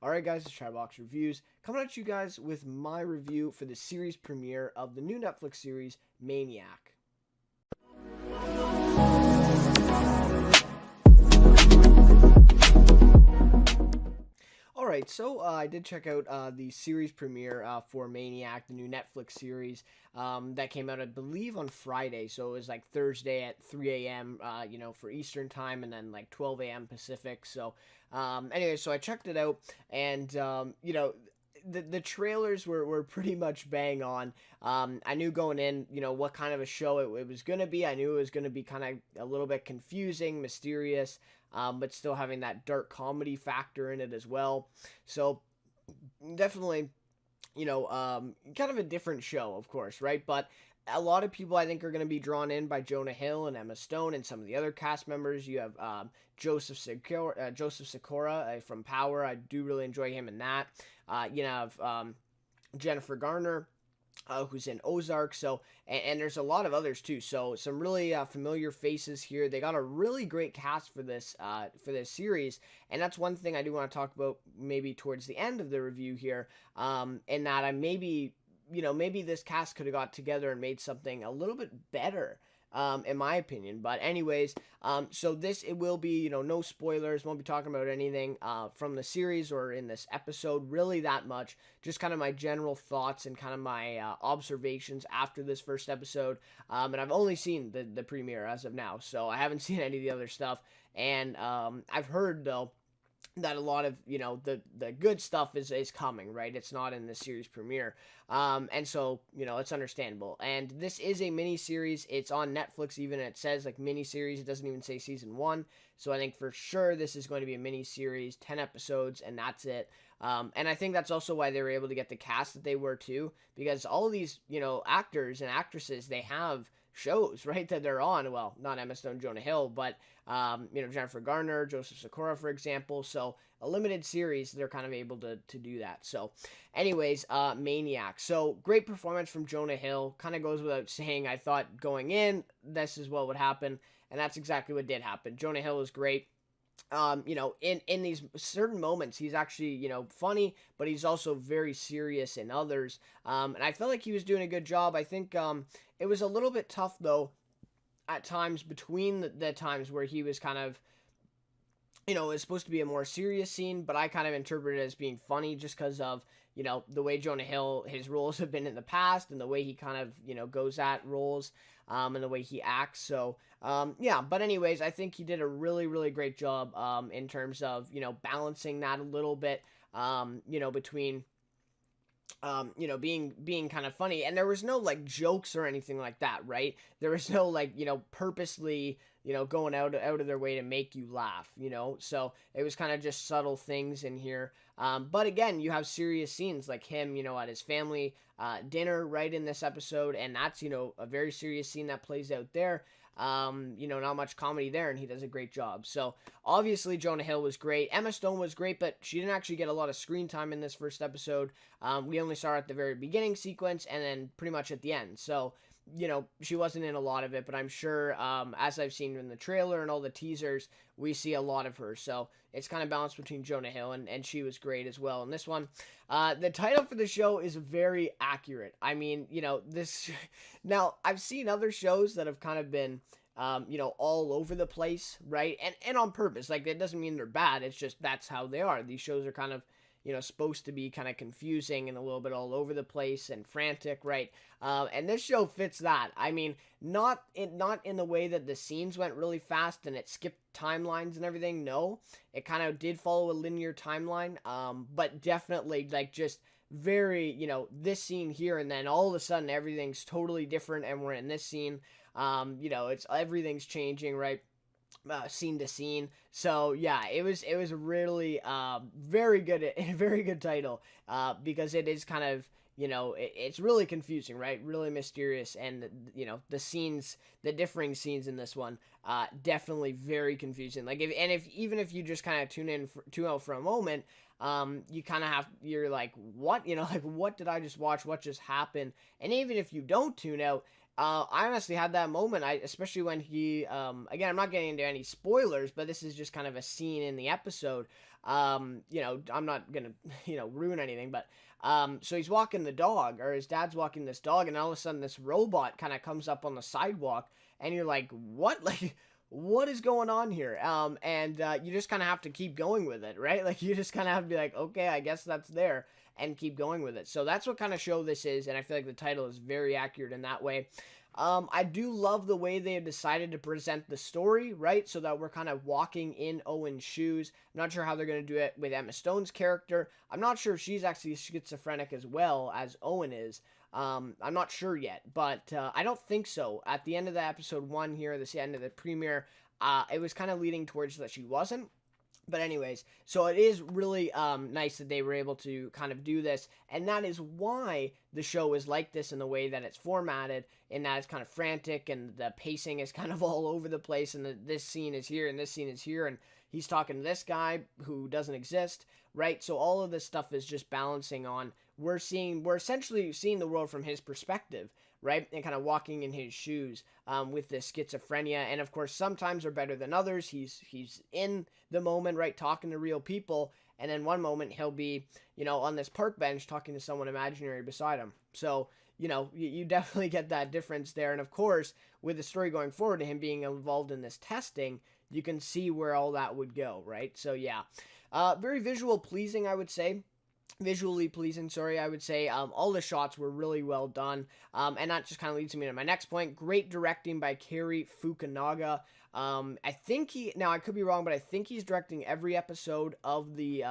Alright guys, it's Chatterbox Reviews, coming at you guys with my review for the series premiere of the new Netflix series, Maniac. Alright, so I did check out the series premiere for Maniac, the new Netflix series that came out, I believe, on Friday. So it was like Thursday at 3 a.m., for Eastern time, and then like 12 a.m. Pacific. So, anyway, so I checked it out, and, the trailers were pretty much bang on. I knew going in, what kind of a show it was going to be. I knew it was going to be kind of a little bit confusing, mysterious, but still having that dark comedy factor in it as well. So definitely, kind of a different show, of course, right? But a lot of people I think are going to be drawn in by Jonah Hill and Emma Stone and some of the other cast members. You have Joseph Sikora from Power. I do really enjoy him in that. You have Jennifer Garner, who's in Ozark. So, and there's a lot of others too. So, some really familiar faces here. They got a really great cast for this series, and that's one thing I do want to talk about maybe towards the end of the review here. And that I maybe this cast could have got together and made something a little bit better. In my opinion. But anyways, so it will be, no spoilers, won't be talking about anything from the series or in this episode really that much, just kind of my general thoughts and kind of my observations after this first episode, and I've only seen the premiere as of now, so I haven't seen any of the other stuff, and I've heard, though, that a lot of, the good stuff is coming, right? It's not in the series premiere. And so, it's understandable. And this is a mini series. It's on Netflix, even. It says like mini series. It doesn't even say season 1. So I think for sure this is going to be a mini series, 10 episodes, and that's it. And I think that's also why they were able to get the cast that they were too, because all of these, actors and actresses, they have shows, right, that they're on. Well, not Emma Stone, Jonah Hill, but Jennifer Garner, Joseph Sikora, for example. So a limited series, they're kind of able to do that. So anyways, Maniac. So great performance from Jonah Hill. Kind of goes without saying. I thought going in, this is what would happen, and that's exactly what did happen. Jonah Hill was great. In these certain moments, he's actually, funny, but he's also very serious in others. And I felt like he was doing a good job. I think it was a little bit tough, though, at times between the times where he was kind of, it's supposed to be a more serious scene, but I kind of interpreted it as being funny just because of, the way Jonah Hill, his roles have been in the past and the way he kind of, goes at roles, and the way he acts. So, but anyways, I think he did a really, really great job, in terms of, balancing that a little bit, between, being kind of funny, and there was no like jokes or anything like that, right? There was no like, purposely, going out of their way to make you laugh, so it was kind of just subtle things in here. But again, you have serious scenes like him, at his family dinner, right, in this episode, and that's, a very serious scene that plays out there. Not much comedy there, and he does a great job. So, obviously, Jonah Hill was great. Emma Stone was great, but she didn't actually get a lot of screen time in this first episode. We only saw her at the very beginning sequence, and then pretty much at the end. So, she wasn't in a lot of it, but I'm sure, as I've seen in the trailer and all the teasers, we see a lot of her. So, it's kind of balanced between Jonah Hill, and she was great as well in this one. The title for the show is very accurate. I mean, this... Now, I've seen other shows that have kind of been, all over the place, right? And on purpose. Like, that doesn't mean they're bad. It's just that's how they are. These shows are kind of, supposed to be kind of confusing and a little bit all over the place and frantic, right? And this show fits that. I mean, not in the way that the scenes went really fast and it skipped timelines and everything. No, it kind of did follow a linear timeline, but definitely like just very, this scene here, and then all of a sudden everything's totally different, and we're in this scene. It's everything's changing, right? Scene to scene. So yeah, it was really very good, very good title, because it is kind of, it's really confusing, right? Really mysterious, and the differing scenes in this one, definitely very confusing. Like even if you just kind of tune out for a moment, you kind of you're like, what, like, what did I just watch? What just happened? And even if you don't tune out, I honestly had that moment, especially when he, again, I'm not getting into any spoilers, but this is just kind of a scene in the episode, I'm not gonna, ruin anything, but so he's walking the dog, or his dad's walking this dog, and all of a sudden this robot kind of comes up on the sidewalk, and you're like, what? Like, what is going on here? And you just kind of have to keep going with it, right? Like, you just kind of have to be like, okay, I guess that's there, and keep going with it. So that's what kind of show this is, and I feel like the title is very accurate in that way. I do love the way they have decided to present the story, right? So that we're kind of walking in Owen's shoes. I'm not sure how they're going to do it with Emma Stone's character. I'm not sure if she's actually schizophrenic as well as Owen is. I'm not sure yet, but I don't think so. At the end of the episode 1 here, this end of the premiere, it was kind of leading towards that she wasn't. But anyways, so it is really nice that they were able to kind of do this, and that is why the show is like this in the way that it's formatted, in that it's kind of frantic, and the pacing is kind of all over the place, and this scene is here, and this scene is here, and he's talking to this guy who doesn't exist, right? So all of this stuff is just balancing on, we're essentially seeing the world from his perspective, right? And kind of walking in his shoes with this schizophrenia. And of course, sometimes are better than others. He's in the moment, right? Talking to real people. And then one moment he'll be, on this park bench talking to someone imaginary beside him. So, you definitely get that difference there. And of course, with the story going forward to him being involved in this testing, you can see where all that would go, right? So yeah, very visually pleasing, I would say. I would say. All the shots were really well done. And that just kind of leads me to my next point. Great directing by Cary Fukunaga. I think I could be wrong, but I think he's directing every episode of the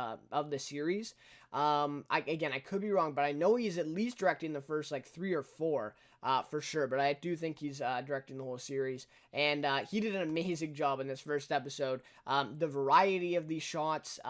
series. I could be wrong, but I know he's at least directing the first 3 or 4 for sure. But I do think he's directing the whole series, and he did an amazing job in this first episode. The variety of these shots,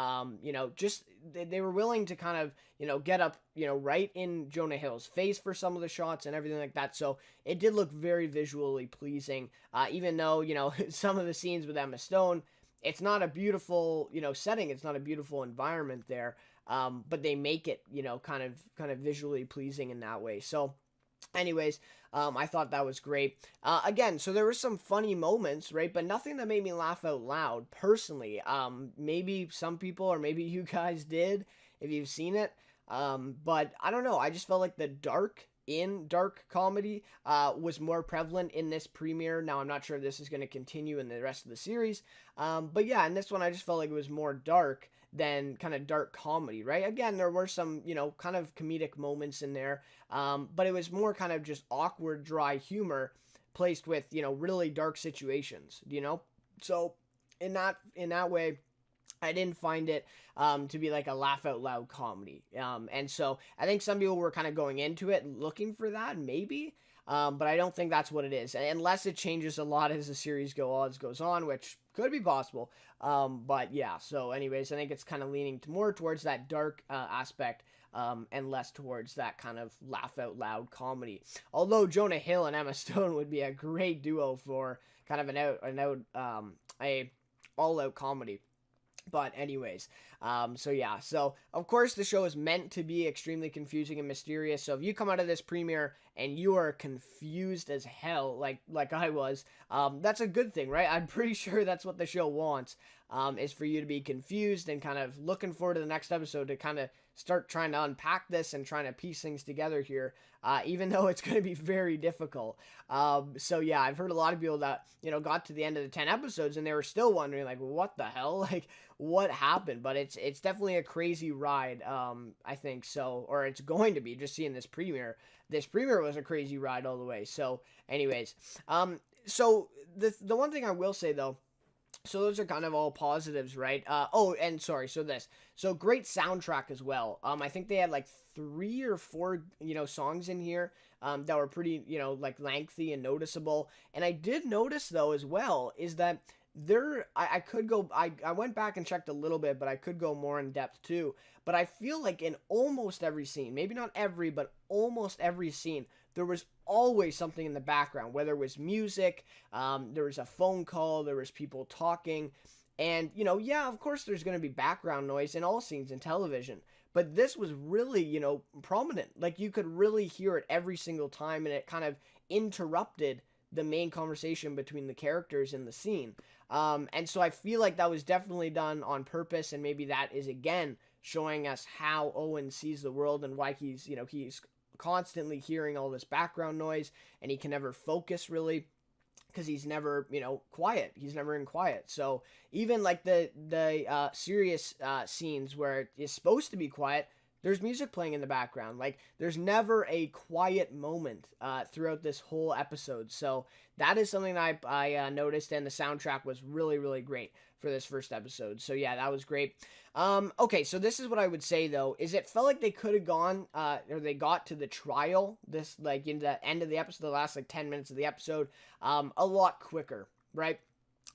just they were willing to kind of get up right in Jonah Hill's face for some of the shots and everything like that. So it did look very visually pleasing, even though some of the scenes with Emma Stone, it's not a beautiful setting, it's not a beautiful environment there. But they make it, kind of visually pleasing in that way. So anyways, I thought that was great. Again, so there were some funny moments, right? But nothing that made me laugh out loud, personally. Maybe some people, or maybe you guys did, if you've seen it. But I don't know. I just felt like the dark comedy was more prevalent in this premiere. Now, I'm not sure if this is going to continue in the rest of the series. But yeah, in this one, I just felt like it was more dark than kind of dark comedy, right? Again, there were some, kind of comedic moments in there, but it was more kind of just awkward, dry humor placed with, really dark situations, So in that way, I didn't find it to be like a laugh out loud comedy. And so I think some people were kind of going into it looking for that, maybe. But I don't think that's what it is, unless it changes a lot as the series goes on, which could be possible. But yeah, so anyways, I think it's kind of leaning more towards that dark aspect, and less towards that kind of laugh out loud comedy. Although Jonah Hill and Emma Stone would be a great duo for kind of a all out comedy. But anyways, so of course the show is meant to be extremely confusing and mysterious. So if you come out of this premiere and you are confused as hell, like I was, that's a good thing, right? I'm pretty sure that's what the show wants, is for you to be confused and kind of looking forward to the next episode to kind of start trying to unpack this and trying to piece things together here, even though it's going to be very difficult. So yeah, I've heard a lot of people that, got to the end of the 10 episodes and they were still wondering, like, what the hell? Like, what happened? But it's definitely a crazy ride, I think so, or it's going to be, just seeing this premiere. This premiere was a crazy ride all the way. So anyways, so the one thing I will say though, so those are kind of all positives, right? So great soundtrack as well. I think they had like 3 or 4, songs in here, that were pretty, lengthy and noticeable. And I did notice though as well is that I went back and checked a little bit, but I could go more in depth too. But I feel like in almost every scene, maybe not every, but almost every scene, there was always something in the background, whether it was music, there was a phone call, there was people talking, and, yeah, of course there's going to be background noise in all scenes in television, but this was really, prominent. Like, you could really hear it every single time, and it kind of interrupted the main conversation between the characters in the scene. And so I feel like that was definitely done on purpose, and maybe that is again showing us how Owen sees the world and why he's constantly hearing all this background noise and he can never focus really because he's never quiet. He's never in quiet. So even like the serious scenes where it is supposed to be quiet, there's music playing in the background. Like, there's never a quiet moment throughout this whole episode. So that is something that I noticed, and the soundtrack was really, really great for this first episode. So yeah, that was great. Okay, so this is what I would say, though, is it felt like they could have gone, or they got to the trial, this, like, in the end of the episode, the last, like, 10 minutes of the episode, a lot quicker, right?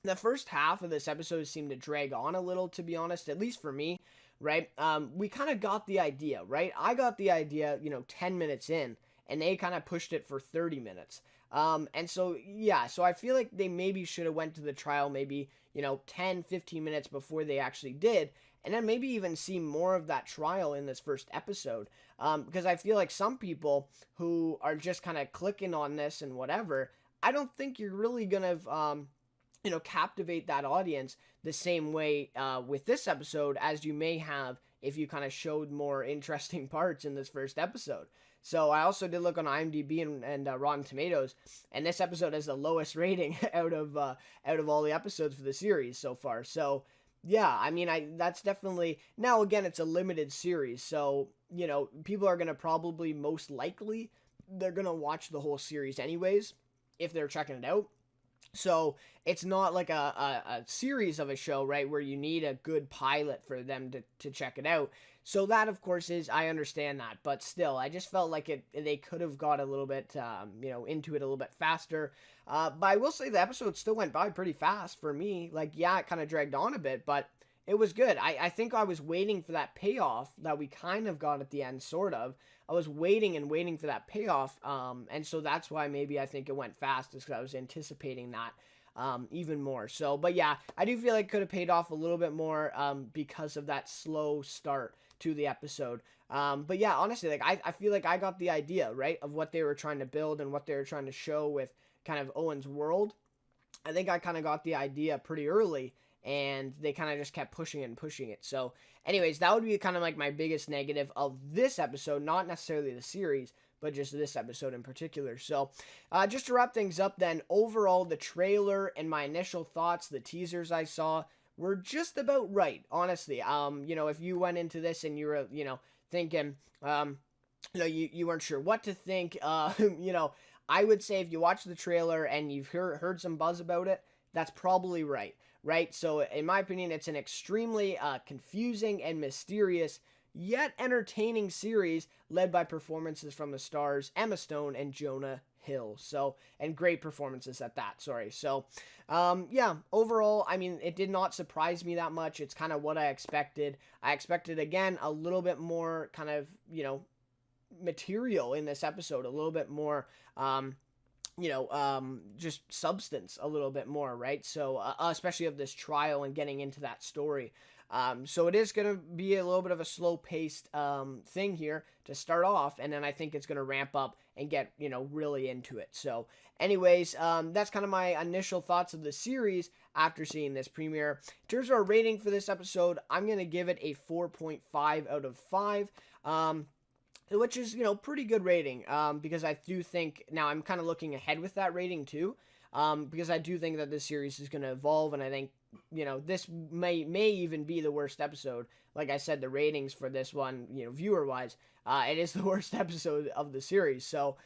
The first half of this episode seemed to drag on a little, to be honest, at least for me. Right? We kind of got the idea, right? I got the idea, 10 minutes in, and they kind of pushed it for 30 minutes. And so, yeah, so I feel like they maybe should have went to the trial maybe, 10, 15 minutes before they actually did, and then maybe even see more of that trial in this first episode. Because I feel like some people who are just kind of clicking on this and whatever, I don't think you're really going to, captivate that audience the same way with this episode as you may have if you kind of showed more interesting parts in this first episode. So I also did look on IMDb and Rotten Tomatoes, and this episode has the lowest rating out of all the episodes for the series so far. So yeah, I mean, that's definitely, now again, it's a limited series, so people are gonna probably, most likely, they're gonna watch the whole series anyways if they're checking it out. So it's not like a series of a show, right, where you need a good pilot for them to check it out. So that, of course, I understand that. But still, I just felt like they could have got a little bit, into it a little bit faster. But I will say the episode still went by pretty fast for me. Like, yeah, it kind of dragged on a bit, but it was good. I think I was waiting for that payoff that we kind of got at the end, sort of. I was waiting and waiting for that payoff, and so that's why maybe I think it went fast, is because I was anticipating that even more. So, but yeah, I do feel like it could have paid off a little bit more because of that slow start to the episode. But yeah, honestly, like I feel like I got the idea, right, of what they were trying to build and what they were trying to show with kind of Owen's world. I think I kind of got the idea pretty early, and they kind of just kept pushing it and pushing it. So anyways, that would be kind of like my biggest negative of this episode, not necessarily the series, but just this episode in particular. So just to wrap things up then, overall, the trailer and my initial thoughts, the teasers I saw, were just about right, honestly. If you went into this and you were, thinking, you weren't sure what to think, I would say if you watch the trailer and you've heard some buzz about it, that's probably right. Right? So, in my opinion, it's an extremely confusing and mysterious, yet entertaining series led by performances from the stars Emma Stone and Jonah Hill. So, and great performances at that, sorry. So, yeah, overall, I mean, it did not surprise me that much. It's kind of what I expected. I expected, again, a little bit more kind of, material in this episode, a little bit more, just substance a little bit more, right? So, especially of this trial and getting into that story. So it is going to be a little bit of a slow-paced thing here to start off, and then I think it's going to ramp up and get, really into it. So, anyways, that's kind of my initial thoughts of the series after seeing this premiere. In terms of our rating for this episode, I'm going to give it a 4.5 out of 5. Which is, pretty good rating, because I do think, now I'm kind of looking ahead with that rating too, because I do think that this series is going to evolve, and I think, this may even be the worst episode. Like I said, the ratings for this one, viewer-wise, it is the worst episode of the series, so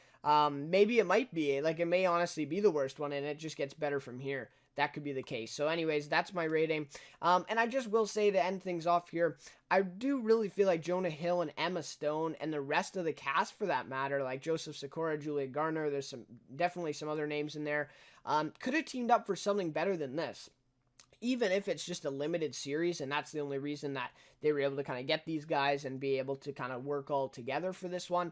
maybe it might be, like, it may honestly be the worst one, and it just gets better from here. That could be the case. So anyways, that's my rating. And I just will say, to end things off here, I do really feel like Jonah Hill and Emma Stone and the rest of the cast, for that matter, like Joseph Sikora, Julia Garner, there's definitely some other names in there, could have teamed up for something better than this. Even if it's just a limited series, and that's the only reason that they were able to kind of get these guys and be able to kind of work all together for this one,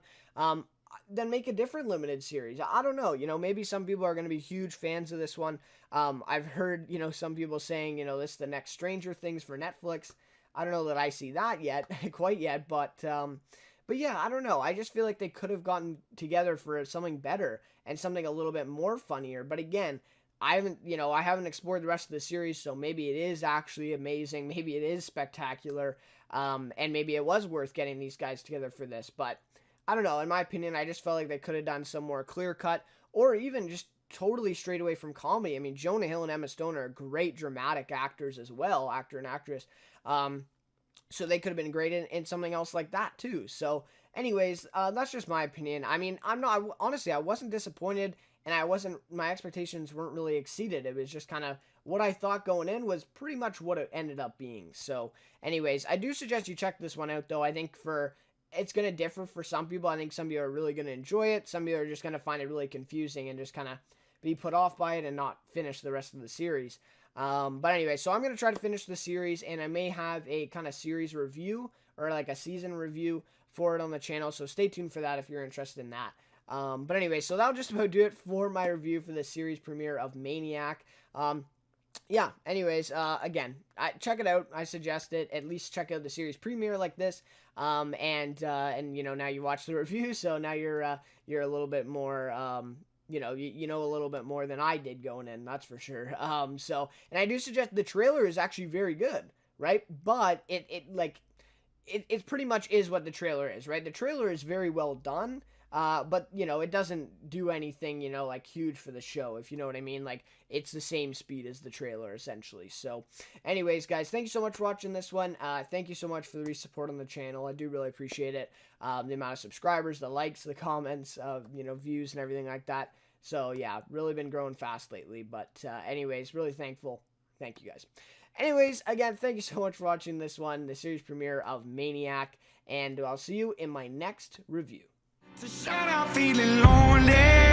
then make a different limited series. I don't know, maybe some people are going to be huge fans of this one. I've heard, some people saying, this is the next Stranger Things for Netflix. I don't know that I see that yet, quite yet, but But yeah, I don't know. I just feel like they could have gotten together for something better and something a little bit more funnier. But again, I haven't explored the rest of the series, so maybe it is actually amazing. Maybe it is spectacular. And maybe it was worth getting these guys together for this. But I don't know. In my opinion, I just felt like they could have done some more clear cut or even just totally straight away from comedy. I mean, Jonah Hill and Emma Stone are great dramatic actors as well, actor and actress. So they could have been great in something else like that too. So anyways, that's just my opinion. I mean, honestly, I wasn't disappointed, and my expectations weren't really exceeded. It was just kind of what I thought going in was pretty much what it ended up being. So anyways, I do suggest you check this one out though. I think it's going to differ for some people. I think some people are really going to enjoy it. Some people are just going to find it really confusing and just kind of be put off by it and not finish the rest of the series. But anyway, so I'm going to try to finish the series, and I may have a kind of series review or like a season review for it on the channel. So stay tuned for that if you're interested in that. But anyway, so that'll just about do it for my review for the series premiere of Maniac. Yeah, anyways, again, check it out. I suggest it. At least check out the series premiere like this. And now you watch the review, so now you're a little bit more, you know a little bit more than I did going in, that's for sure. And I do suggest the trailer is actually very good, right? But it pretty much is what the trailer is, right? The trailer is very well done. But, it doesn't do anything, like huge for the show, if you know what I mean. Like, it's the same speed as the trailer, essentially. So, anyways, guys, thank you so much for watching this one. Thank you so much for the support on the channel. I do really appreciate it. The amount of subscribers, the likes, the comments, views and everything like that. So, yeah, really been growing fast lately. But, anyways, really thankful. Thank you, guys. Anyways, again, thank you so much for watching this one, the series premiere of Maniac. And I'll see you in my next review. To shout out feeling lonely.